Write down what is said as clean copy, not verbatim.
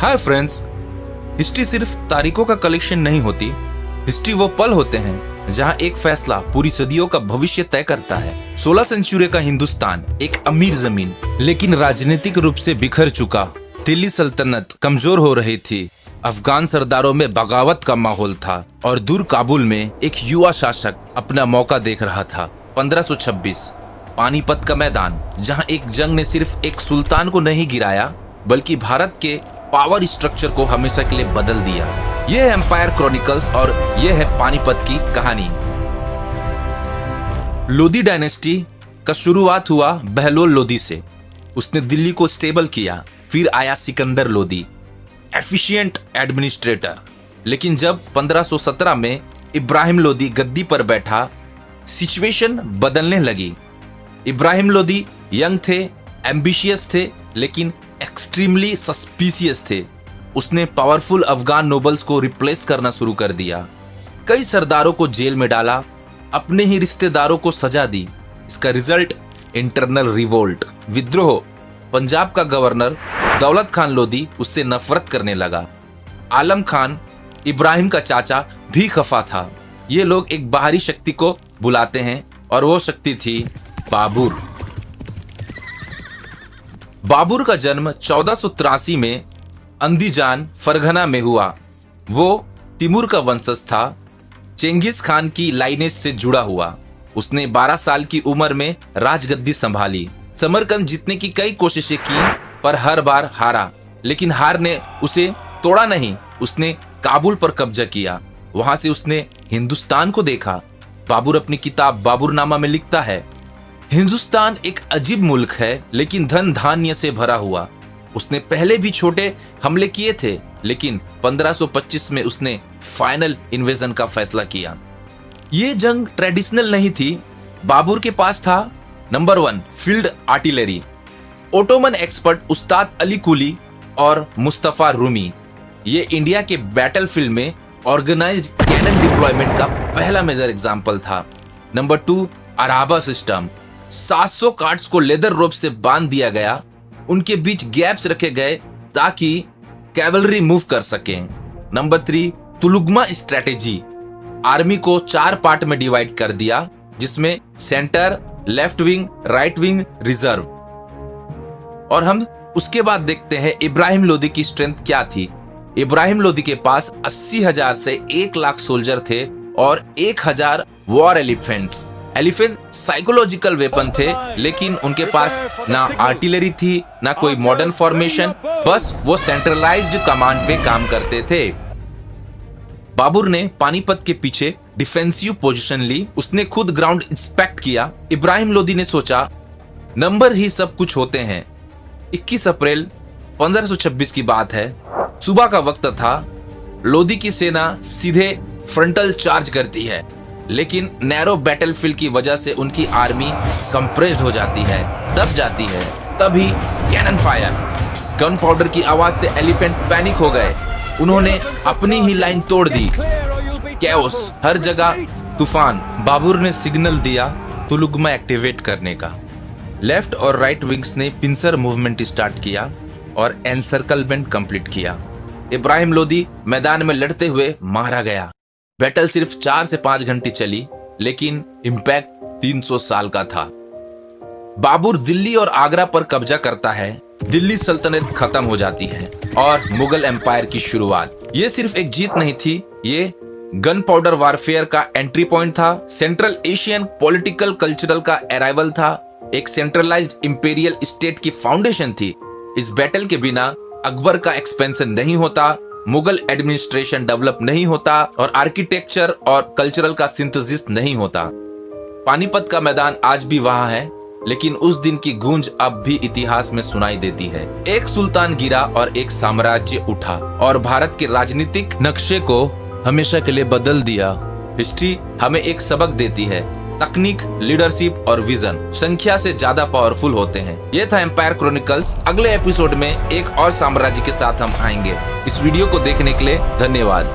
Hi friends, history सिर्फ तारीखों का कलेक्शन नहीं होती। हिस्ट्री वो पल होते हैं जहां एक फैसला पूरी सदियों का भविष्य तय करता है। 16 सेंचुरी का हिंदुस्तान एक अमीर जमीन, लेकिन राजनीतिक रूप से बिखर चुका। दिल्ली सल्तनत कमजोर हो रही थी, अफगान सरदारों में बगावत का माहौल था और दूर काबुल में एक युवा शासक अपना मौका देख रहा था। 1526 पानीपत का मैदान, जहां एक जंग ने सिर्फ एक सुल्तान को नहीं गिराया बल्कि भारत के पावर स्ट्रक्चर को हमेशा के लिए बदल दिया। यह है एम्पायर क्रॉनिकल्स और यह है पानीपत की कहानी। लोदी डायनेस्टी का शुरुआत हुआ बहलोल लोदी से। उसने दिल्ली को स्टेबल किया। फिर आया सिकंदर लोदी, एफिशिएंट एडमिनिस्ट्रेटर। लेकिन जब 1517 में इब्राहिम लोदी गद्दी पर बैठा, सिचुएशन बदलने लगी। इब्राहिम लोदी यंग थे, एम्बिशियस थे, लेकिन एक्सट्रीमली सस्पिशियस थे। उसने पावरफुल अफगान नोबल्स को रिप्लेस करना शुरू कर दिया। कई सरदारों को जेल में डाला, अपने ही रिश्तेदारों को सजा दी। इसका रिजल्ट इंटरनल रिवोल्ट, विद्रोह। पंजाब का गवर्नर दौलत खान लोदी उससे नफरत करने लगा। आलम खान, इब्राहिम का चाचा, भी खफा था। ये लोग एक बाहरी शक्ति को बुलाते हैं और वो शक्ति थी बाबर। बाबर का जन्म 1483 में अंदीजान फरगना में हुआ। वो तिमूर का वंशज था, चेंगिस खान की लाइनेज से जुड़ा हुआ। उसने 12 साल की उम्र में राजगद्दी संभाली। समरकंद जीतने की कई कोशिशें की पर हर बार हारा, लेकिन हार ने उसे तोड़ा नहीं। उसने काबुल पर कब्जा किया। वहां से उसने हिंदुस्तान को देखा। बाबर अपनी किताब बाबरनामा में लिखता है, हिंदुस्तान एक अजीब मुल्क है, लेकिन धन धान्य से भरा हुआ। उसने पहले भी छोटे हमले किए थे, लेकिन 1525 में उसने फाइनल इन्वेजन का फैसला किया। ये जंग ट्रेडिशनल नहीं थी। बाबर के पास था number 1 field artillery, Ottoman expert उस्ताद अली कुली और मुस्तफा रूमी। ये इंडिया के बैटलफील्ड में ऑर्गेनाइज्ड कैनन डिप्लॉयमेंट का पहला मेजर एग्जाम्पल था। नंबर 2 अराबा सिस्टम, 700 कार्ड्स को लेदर रोप से बांध दिया गया। उनके बीच गैप्स रखे गए ताकि कैवलरी मूव कर सके। नंबर 3 तुलुगमा स्ट्रेटेजी, आर्मी को 4 पार्ट में डिवाइड कर दिया, जिसमें centre, left wing, right wing, reserve. और हम उसके बाद देखते हैं इब्राहिम लोदी की स्ट्रेंथ क्या थी। इब्राहिम लोदी के पास 80,000 से 1 लाख सोल्जर थे और 1,000 war elephants. Elephant psychological weapon थे, लेकिन उनके पास ना आर्टिलरी थी, ना कोई मॉडर्न फॉर्मेशन। बस वो सेंट्रलाइज्ड कमांड पे काम करते थे। बाबर ने पानीपत के पीछे डिफेंसिव पोजीशन ली। उसने खुद ग्राउंड इंस्पेक्ट किया। इब्राहिम लोदी ने सोचा, नंबर ही सब कुछ होते हैं। 21 अप्रैल 1526 की बात है। सुबह का वक्त था। लोदी की सेना सीधे फ्रंटल चार्ज करती है, लेकिन नैरो बैटलफील्ड की वजह से उनकी आर्मी कंप्रेस्ड हो जाती है, दब जाती है। तभी कैनन फायर, गन पाउडर की आवाज से एलिफेंट पैनिक हो गए। उन्होंने अपनी ही लाइन तोड़ दी। कैओस, हर जगह तूफान। बाबर ने सिग्नल दिया तुलुगमा एक्टिवेट करने का। लेफ्ट और राइट विंग्स ने पिंसर मूवमेंट स्टार्ट किया और एनसर्कलमेंट कंप्लीट किया। इब्राहिम लोदी मैदान में लड़ते हुए मारा गया। बैटल सिर्फ 4 से 5 घंटे चली, लेकिन इंपैक्ट 300 साल का था। बाबर दिल्ली और आगरा पर कब्जा करता है। दिल्ली सल्तनत खत्म हो जाती है और मुगल एम्पायर की शुरुआत। ये सिर्फ एक जीत नहीं थी, ये गन पाउडर वारफेयर का एंट्री पॉइंट था। सेंट्रल एशियन पॉलिटिकल कल्चरल का अराइवल था। एक सेंट्रलाइज्ड इंपीरियल स्टेट की फाउंडेशन थी। इस बैटल के बिना अकबर का एक्सपेंशन नहीं होता, मुगल एडमिनिस्ट्रेशन डेवलप नहीं होता और आर्किटेक्चर और कल्चरल का सिंथेसिस नहीं होता। पानीपत का मैदान आज भी वहां है, लेकिन उस दिन की गूंज अब भी इतिहास में सुनाई देती है। एक सुल्तान गिरा और एक साम्राज्य उठा और भारत के राजनीतिक नक्शे को हमेशा के लिए बदल दिया। हिस्ट्री हमें एक सबक देती है, तकनीक, लीडरशिप और विजन संख्या से ज्यादा पावरफुल होते हैं। ये था एम्पायर क्रॉनिकल्स। अगले एपिसोड में एक और साम्राज्य के साथ हम आएंगे। इस वीडियो को देखने के लिए धन्यवाद।